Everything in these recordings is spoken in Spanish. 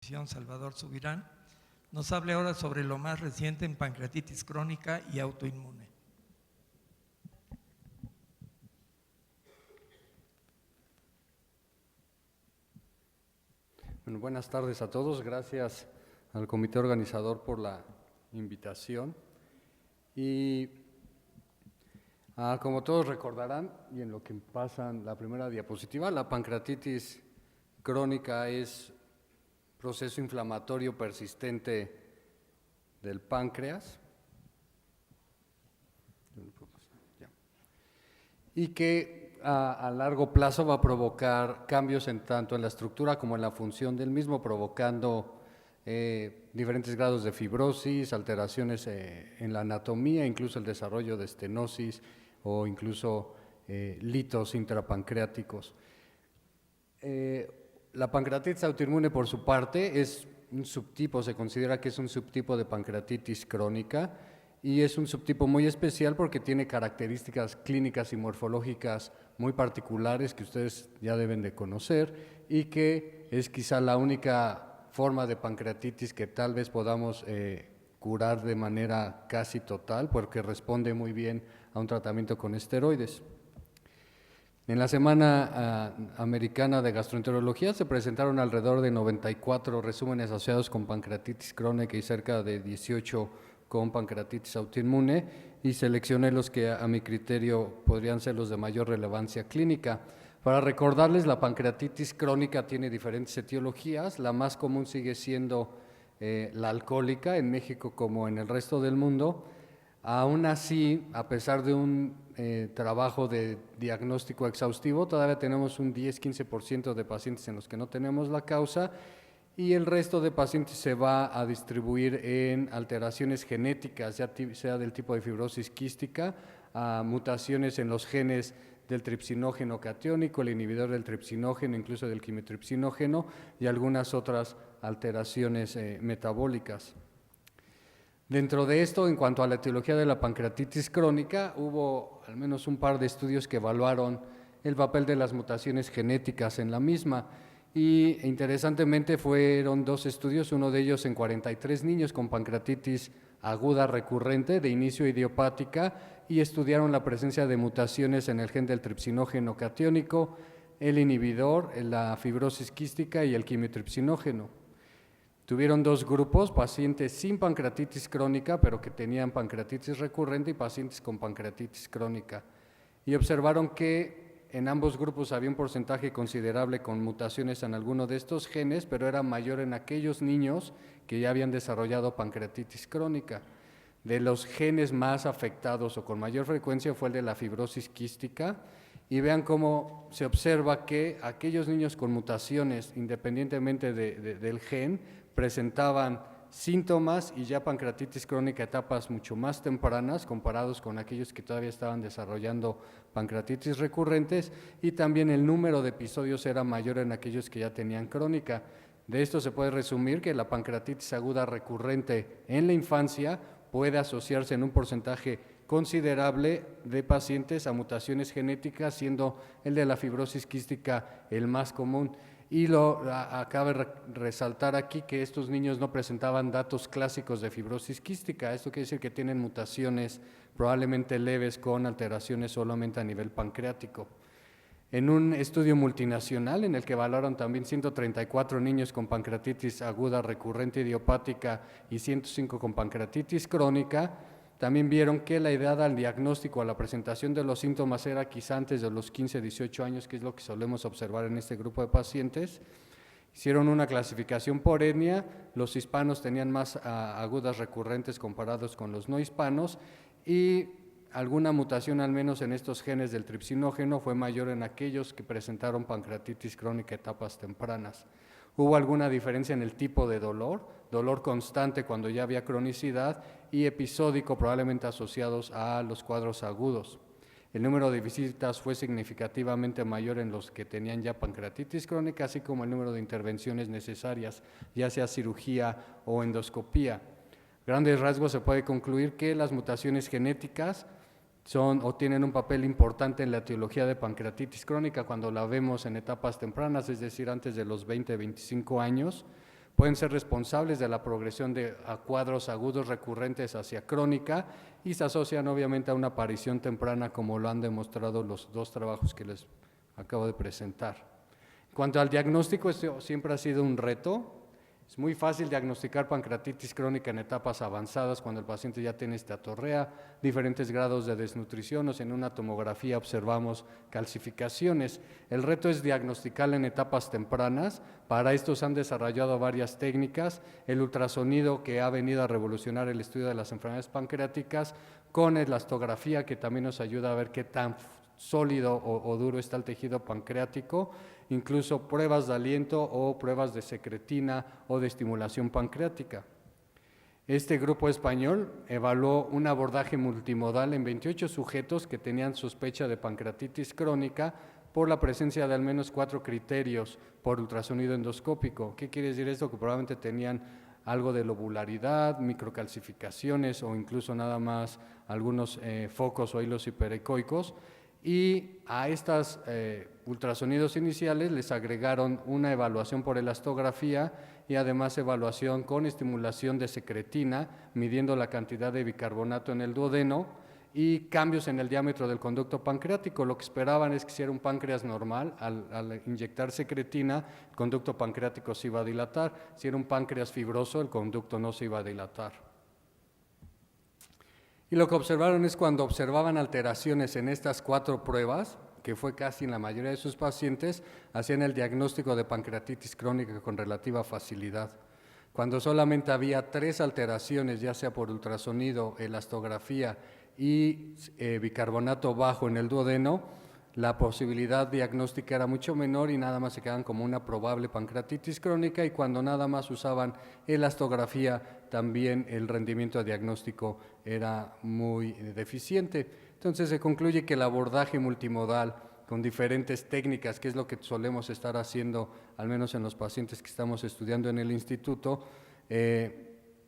Salvador Subirán, nos hable ahora sobre lo más reciente en pancreatitis crónica y autoinmune. Bueno, buenas tardes a todos, gracias al comité organizador por la invitación. Y como todos recordarán, y en lo que pasan la primera diapositiva, la pancreatitis crónica es proceso inflamatorio persistente del páncreas y que a largo plazo va a provocar cambios tanto en la estructura como en la función del mismo, provocando diferentes grados de fibrosis, alteraciones en la anatomía, incluso el desarrollo de estenosis o incluso litos intrapancreáticos. La pancreatitis autoinmune, por su parte, es un subtipo, se considera que es un subtipo de pancreatitis crónica y es un subtipo muy especial porque tiene características clínicas y morfológicas muy particulares que ustedes ya deben de conocer y que es quizá la única forma de pancreatitis que tal vez podamos curar de manera casi total porque responde muy bien a un tratamiento con esteroides. En la Semana Americana de Gastroenterología se presentaron alrededor de 94 resúmenes asociados con pancreatitis crónica y cerca de 18 con pancreatitis autoinmune y seleccioné los que a mi criterio podrían ser los de mayor relevancia clínica. Para recordarles, la pancreatitis crónica tiene diferentes etiologías, la más común sigue siendo la alcohólica en México como en el resto del mundo. Aún así, a pesar de un trabajo de diagnóstico exhaustivo, todavía tenemos un 10-15% de pacientes en los que no tenemos la causa y el resto de pacientes se va a distribuir en alteraciones genéticas, ya sea del tipo de fibrosis quística, a mutaciones en los genes del tripsinógeno catiónico, el inhibidor del tripsinógeno, incluso del quimitripsinógeno y algunas otras alteraciones metabólicas. Dentro de esto, en cuanto a la etiología de la pancreatitis crónica, hubo al menos un par de estudios que evaluaron el papel de las mutaciones genéticas en la misma y interesantemente fueron dos estudios, uno de ellos en 43 niños con pancreatitis aguda recurrente de inicio idiopática y estudiaron la presencia de mutaciones en el gen del tripsinógeno catiónico, el inhibidor, la fibrosis quística y el quimitripsinógeno. Tuvieron dos grupos, pacientes sin pancreatitis crónica, pero que tenían pancreatitis recurrente y pacientes con pancreatitis crónica. Y observaron que en ambos grupos había un porcentaje considerable con mutaciones en alguno de estos genes, pero era mayor en aquellos niños que ya habían desarrollado pancreatitis crónica. De los genes más afectados o con mayor frecuencia fue el de la fibrosis quística, y vean cómo se observa que aquellos niños con mutaciones, independientemente del gen, presentaban síntomas y ya pancreatitis crónica a etapas mucho más tempranas comparados con aquellos que todavía estaban desarrollando pancreatitis recurrentes, y también el número de episodios era mayor en aquellos que ya tenían crónica. De esto se puede resumir que la pancreatitis aguda recurrente en la infancia puede asociarse en un porcentaje considerable de pacientes a mutaciones genéticas, siendo el de la fibrosis quística el más común. Y cabe resaltar aquí que estos niños no presentaban datos clásicos de fibrosis quística. Esto quiere decir que tienen mutaciones probablemente leves con alteraciones solamente a nivel pancreático. En un estudio multinacional en el que evaluaron también 134 niños con pancreatitis aguda recurrente idiopática y 105 con pancreatitis crónica, también vieron que la edad al diagnóstico, a la presentación de los síntomas era quizá antes de los 15-18 años, que es lo que solemos observar en este grupo de pacientes. Hicieron una clasificación por etnia, los hispanos tenían más agudas recurrentes comparados con los no hispanos y alguna mutación al menos en estos genes del tripsinógeno fue mayor en aquellos que presentaron pancreatitis crónica a etapas tempranas. Hubo alguna diferencia en el tipo de dolor constante cuando ya había cronicidad y episódico probablemente asociados a los cuadros agudos. El número de visitas fue significativamente mayor en los que tenían ya pancreatitis crónica, así como el número de intervenciones necesarias, ya sea cirugía o endoscopía. Grandes rasgos se puede concluir que las mutaciones genéticas son o tienen un papel importante en la etiología de pancreatitis crónica cuando la vemos en etapas tempranas, es decir, antes de los 20-25 años, Pueden ser responsables de la progresión de cuadros agudos recurrentes hacia crónica y se asocian obviamente a una aparición temprana, como lo han demostrado los dos trabajos que les acabo de presentar. En cuanto al diagnóstico, esto siempre ha sido un reto. Es muy fácil diagnosticar pancreatitis crónica en etapas avanzadas cuando el paciente ya tiene esteatorrea, diferentes grados de desnutrición, o si en una tomografía observamos calcificaciones. El reto es diagnosticarla en etapas tempranas. Para esto se han desarrollado varias técnicas, el ultrasonido, que ha venido a revolucionar el estudio de las enfermedades pancreáticas, con elastografía, que también nos ayuda a ver qué tan sólido o duro está el tejido pancreático, incluso pruebas de aliento o pruebas de secretina o de estimulación pancreática. Este grupo español evaluó un abordaje multimodal en 28 sujetos que tenían sospecha de pancreatitis crónica por la presencia de al menos 4 criterios por ultrasonido endoscópico. ¿Qué quiere decir esto? Que probablemente tenían algo de lobularidad, microcalcificaciones o incluso nada más algunos focos o hilos hiperecoicos. Y a estos ultrasonidos iniciales les agregaron una evaluación por elastografía y además evaluación con estimulación de secretina, midiendo la cantidad de bicarbonato en el duodeno y cambios en el diámetro del conducto pancreático. Lo que esperaban es que si era un páncreas normal, al inyectar secretina, el conducto pancreático se iba a dilatar. Si era un páncreas fibroso, el conducto no se iba a dilatar. Y lo que observaron es cuando observaban alteraciones en estas 4 pruebas, que fue casi en la mayoría de sus pacientes, hacían el diagnóstico de pancreatitis crónica con relativa facilidad. Cuando solamente había 3 alteraciones, ya sea por ultrasonido, elastografía y bicarbonato bajo en el duodeno, la posibilidad diagnóstica era mucho menor y nada más se quedaban como una probable pancreatitis crónica, y cuando nada más usaban elastografía, también el rendimiento diagnóstico era muy deficiente. Entonces se concluye que el abordaje multimodal con diferentes técnicas, que es lo que solemos estar haciendo, al menos en los pacientes que estamos estudiando en el instituto,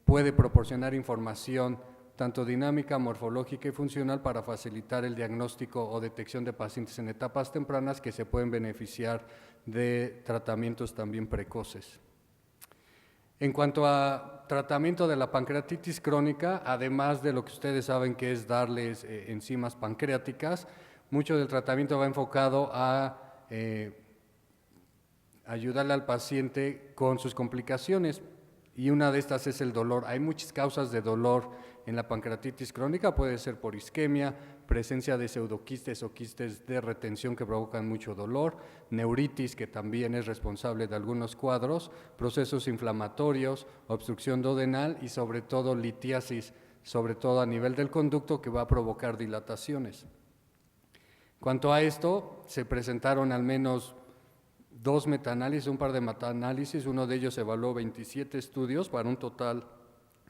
puede proporcionar información tanto dinámica, morfológica y funcional para facilitar el diagnóstico o detección de pacientes en etapas tempranas que se pueden beneficiar de tratamientos también precoces. En cuanto a tratamiento de la pancreatitis crónica, además de lo que ustedes saben que es darles enzimas pancreáticas, mucho del tratamiento va enfocado a ayudarle al paciente con sus complicaciones, y una de estas es el dolor. Hay muchas causas de dolor en la pancreatitis crónica, puede ser por isquemia, presencia de pseudoquistes o quistes de retención que provocan mucho dolor, neuritis, que también es responsable de algunos cuadros, procesos inflamatorios, obstrucción duodenal y sobre todo litiasis, sobre todo a nivel del conducto, que va a provocar dilataciones. Cuanto a esto, se presentaron al menos 2 metaanálisis, un par de metaanálisis. Uno de ellos evaluó 27 estudios para un total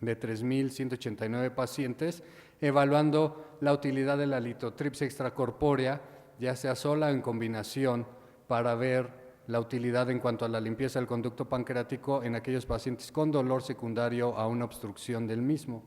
de 3.189 pacientes, evaluando la utilidad de la litotripsia extracorpórea, ya sea sola o en combinación, para ver la utilidad en cuanto a la limpieza del conducto pancreático en aquellos pacientes con dolor secundario a una obstrucción del mismo.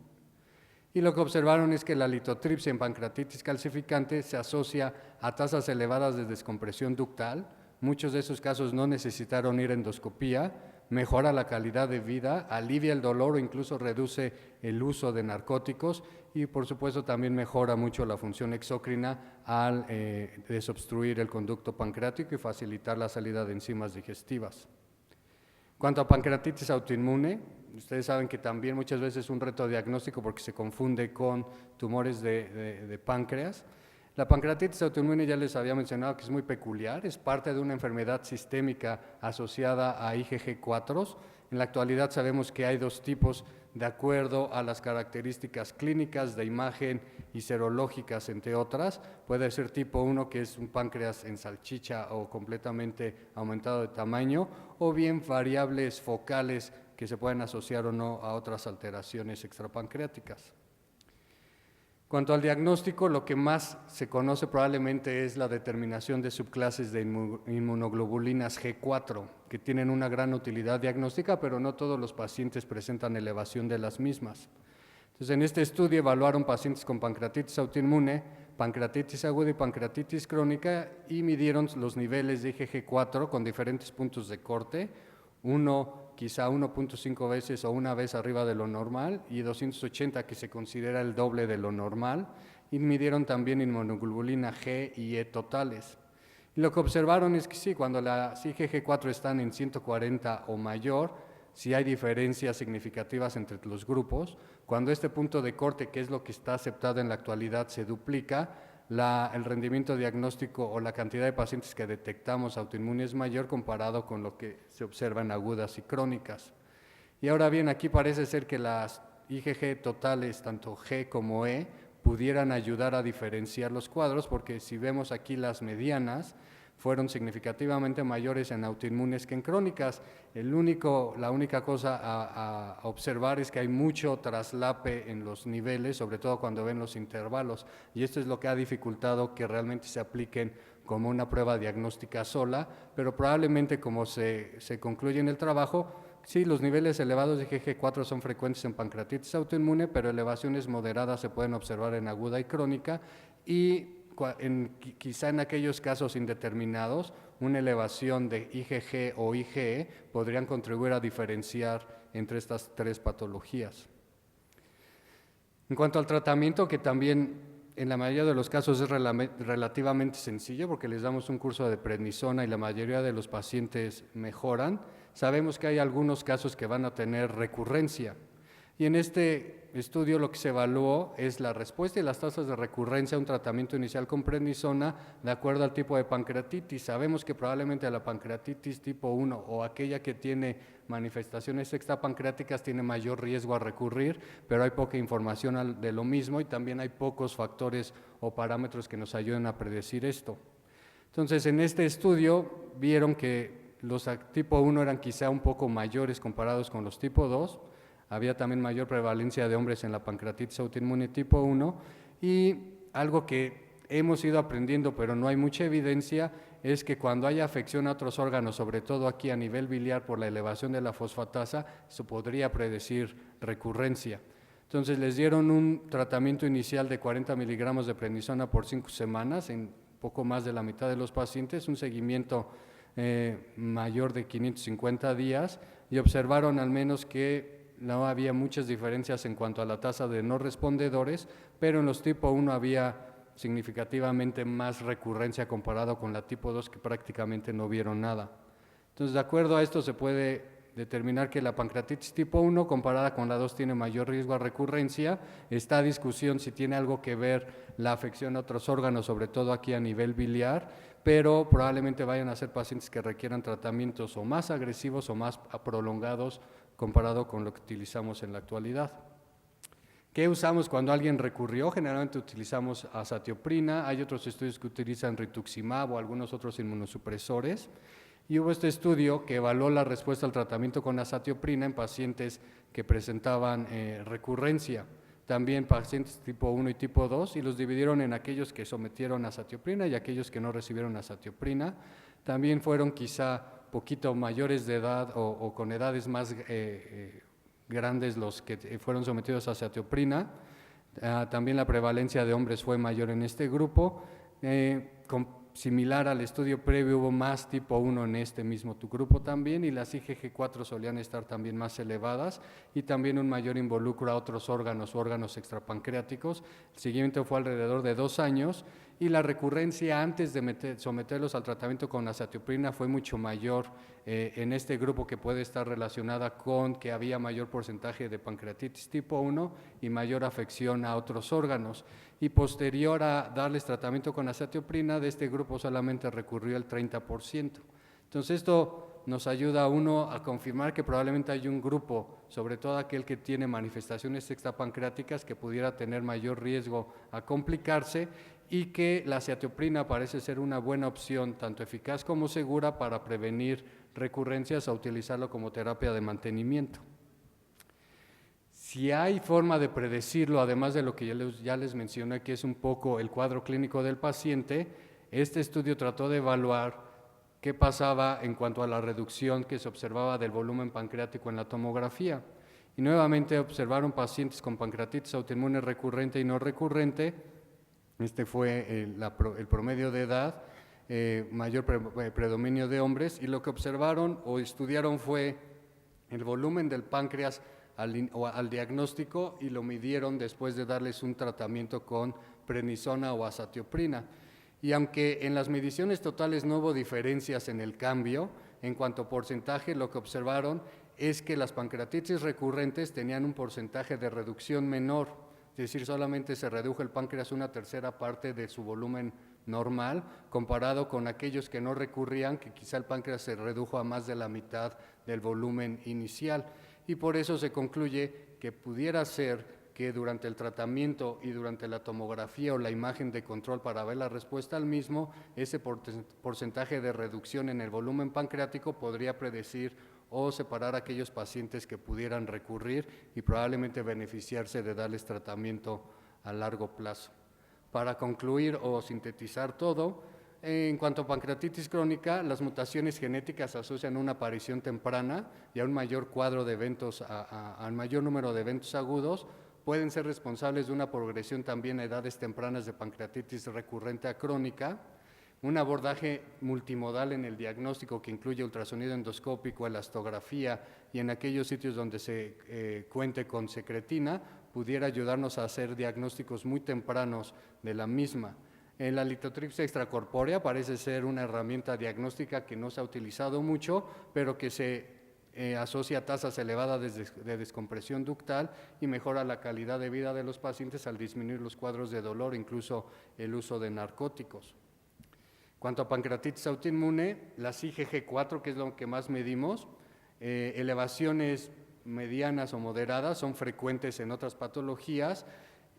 Y lo que observaron es que la litotripsia en pancreatitis calcificante se asocia a tasas elevadas de descompresión ductal. Muchos de esos casos no necesitaron ir a endoscopía, mejora la calidad de vida, alivia el dolor o incluso reduce el uso de narcóticos, y por supuesto también mejora mucho la función exócrina al desobstruir el conducto pancreático y facilitar la salida de enzimas digestivas. Cuanto a pancreatitis autoinmune, ustedes saben que también muchas veces es un reto diagnóstico porque se confunde con tumores de páncreas. La pancreatitis autoinmune ya les había mencionado que es muy peculiar, es parte de una enfermedad sistémica asociada a IgG4. En la actualidad sabemos que hay 2 tipos de acuerdo a las características clínicas de imagen y serológicas, entre otras. Puede ser tipo 1, que es un páncreas en salchicha o completamente aumentado de tamaño, o bien variables focales que se pueden asociar o no a otras alteraciones extrapancreáticas. Cuanto al diagnóstico, lo que más se conoce probablemente es la determinación de subclases de inmunoglobulinas G4, que tienen una gran utilidad diagnóstica, pero no todos los pacientes presentan elevación de las mismas. Entonces, en este estudio evaluaron pacientes con pancreatitis autoinmune, pancreatitis aguda y pancreatitis crónica, y midieron los niveles de IgG4 con diferentes puntos de corte, uno quizá 1.5 veces o una vez arriba de lo normal, y 280 que se considera el doble de lo normal, y midieron también inmunoglobulina G y E totales. Y lo que observaron es que sí, cuando las IgG4 están en 140 o mayor, sí hay diferencias significativas entre los grupos. Cuando este punto de corte, que es lo que está aceptado en la actualidad, se duplica, el rendimiento diagnóstico o la cantidad de pacientes que detectamos autoinmunes es mayor comparado con lo que se observa en agudas y crónicas. Y ahora bien, aquí parece ser que las IgG totales, tanto G como E, pudieran ayudar a diferenciar los cuadros, porque si vemos aquí las medianas, fueron significativamente mayores en autoinmunes que en crónicas. La única cosa a observar es que hay mucho traslape en los niveles, sobre todo cuando ven los intervalos, y esto es lo que ha dificultado que realmente se apliquen como una prueba diagnóstica sola, pero probablemente como se concluye en el trabajo, sí, los niveles elevados de IgG4 son frecuentes en pancreatitis autoinmune, pero elevaciones moderadas se pueden observar en aguda y crónica, y quizá en aquellos casos indeterminados, una elevación de IgG o IgE podrían contribuir a diferenciar entre estas tres patologías. En cuanto al tratamiento, que también en la mayoría de los casos es relativamente sencillo, porque les damos un curso de prednisona y la mayoría de los pacientes mejoran, sabemos que hay algunos casos que van a tener recurrencia. Y en este estudio lo que se evaluó es la respuesta y las tasas de recurrencia a un tratamiento inicial con prednisona de acuerdo al tipo de pancreatitis. Sabemos que probablemente la pancreatitis tipo 1 o aquella que tiene manifestaciones extrapancreáticas tiene mayor riesgo a recurrir, pero hay poca información de lo mismo y también hay pocos factores o parámetros que nos ayuden a predecir esto. Entonces, en este estudio vieron que los tipo 1 eran quizá un poco mayores comparados con los tipo 2, había también mayor prevalencia de hombres en la pancreatitis autoinmune tipo 1, y algo que hemos ido aprendiendo pero no hay mucha evidencia es que cuando hay afección a otros órganos, sobre todo aquí a nivel biliar por la elevación de la fosfatasa, eso podría predecir recurrencia. Entonces les dieron un tratamiento inicial de 40 miligramos de prednisona por 5 semanas en poco más de la mitad de los pacientes, un seguimiento mayor de 550 días, y observaron al menos que no había muchas diferencias en cuanto a la tasa de no respondedores, pero en los tipo 1 había significativamente más recurrencia comparado con la tipo 2, que prácticamente no vieron nada. Entonces, de acuerdo a esto se puede determinar que la pancreatitis tipo 1 comparada con la 2 tiene mayor riesgo a recurrencia. Está a discusión si tiene algo que ver la afección a otros órganos, sobre todo aquí a nivel biliar, pero probablemente vayan a ser pacientes que requieran tratamientos o más agresivos o más prolongados comparado con lo que utilizamos en la actualidad. ¿Qué usamos cuando alguien recurrió? Generalmente utilizamos azatioprina, hay otros estudios que utilizan rituximab o algunos otros inmunosupresores, y hubo este estudio que evaluó la respuesta al tratamiento con azatioprina en pacientes que presentaban recurrencia, también pacientes tipo 1 y tipo 2, y los dividieron en aquellos que sometieron a azatioprina y aquellos que no recibieron azatioprina. También fueron quizá poquito mayores de edad o con edades más grandes los que fueron sometidos a azatioprina. También la prevalencia de hombres fue mayor en este grupo. Similar al estudio previo, hubo más tipo 1 en este mismo grupo también, y las IgG4 solían estar también más elevadas, y también un mayor involucro a otros órganos o órganos extrapancreáticos. El seguimiento fue alrededor de 2 años, y la recurrencia antes de someterlos al tratamiento con azatioprina fue mucho mayor en este grupo, que puede estar relacionada con que había mayor porcentaje de pancreatitis tipo 1 y mayor afección a otros órganos. Y posterior a darles tratamiento con azatioprina, de este grupo solamente recurrió el 30%. Entonces esto nos ayuda a uno a confirmar que probablemente hay un grupo, sobre todo aquel que tiene manifestaciones extrapancreáticas, que pudiera tener mayor riesgo a complicarse, y que la azatioprina parece ser una buena opción, tanto eficaz como segura, para prevenir recurrencias, a utilizarlo como terapia de mantenimiento. Si hay forma de predecirlo, además de lo que ya les mencioné, que es un poco el cuadro clínico del paciente, este estudio trató de evaluar qué pasaba en cuanto a la reducción que se observaba del volumen pancreático en la tomografía. Y nuevamente observaron pacientes con pancreatitis autoinmune recurrente y no recurrente. Este fue el promedio de edad, mayor predominio de hombres, y lo que observaron o estudiaron fue el volumen del páncreas al diagnóstico y lo midieron después de darles un tratamiento con prednisona o azatioprina. Y aunque en las mediciones totales no hubo diferencias en el cambio, en cuanto a porcentaje, lo que observaron es que las pancreatitis recurrentes tenían un porcentaje de reducción menor, es decir, solamente se redujo el páncreas una tercera parte de su volumen normal, comparado con aquellos que no recurrían, que quizá el páncreas se redujo a más de la mitad del volumen inicial. Y por eso se concluye que pudiera ser que durante el tratamiento y durante la tomografía o la imagen de control para ver la respuesta al mismo, ese porcentaje de reducción en el volumen pancreático podría predecir o separar a aquellos pacientes que pudieran recurrir y probablemente beneficiarse de darles tratamiento a largo plazo. Para concluir o sintetizar todo, en cuanto a pancreatitis crónica, las mutaciones genéticas asocian una aparición temprana y a un mayor cuadro de eventos, al mayor número de eventos agudos, pueden ser responsables de una progresión también a edades tempranas de pancreatitis recurrente a crónica. Un abordaje multimodal en el diagnóstico que incluye ultrasonido endoscópico, elastografía y en aquellos sitios donde se cuente con secretina, pudiera ayudarnos a hacer diagnósticos muy tempranos de la misma. La litotripsia extracorpórea parece ser una herramienta diagnóstica que no se ha utilizado mucho, pero que se asocia a tasas elevadas de descompresión ductal y mejora la calidad de vida de los pacientes al disminuir los cuadros de dolor, incluso el uso de narcóticos. Cuanto a pancreatitis autoinmune, la IgG4, que es lo que más medimos, elevaciones medianas o moderadas son frecuentes en otras patologías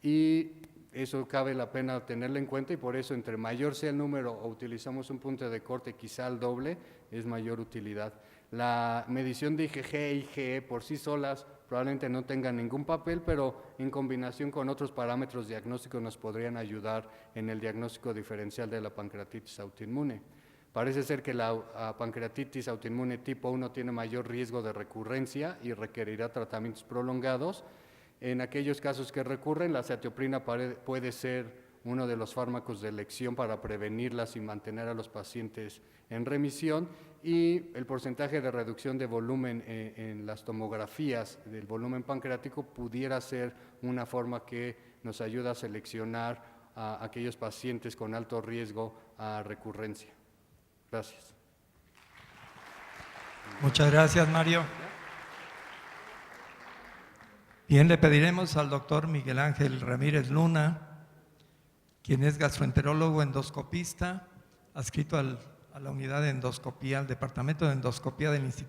y eso cabe la pena tenerlo en cuenta y por eso entre mayor sea el número o utilizamos un punto de corte quizá al doble, es mayor utilidad. La medición de IgG e IgE por sí solas probablemente no tengan ningún papel, pero en combinación con otros parámetros diagnósticos nos podrían ayudar en el diagnóstico diferencial de la pancreatitis autoinmune. Parece ser que la pancreatitis autoinmune tipo 1 tiene mayor riesgo de recurrencia y requerirá tratamientos prolongados. En aquellos casos que recurren, la azatioprina puede ser uno de los fármacos de elección para prevenirlas y mantener a los pacientes en remisión y el porcentaje de reducción de volumen en las tomografías del volumen pancreático pudiera ser una forma que nos ayuda a seleccionar a aquellos pacientes con alto riesgo a recurrencia. Gracias. Muchas gracias, Mario. Bien, le pediremos al doctor Miguel Ángel Ramírez Luna, quien es gastroenterólogo endoscopista, adscrito a la unidad de endoscopía, al departamento de endoscopía del Instituto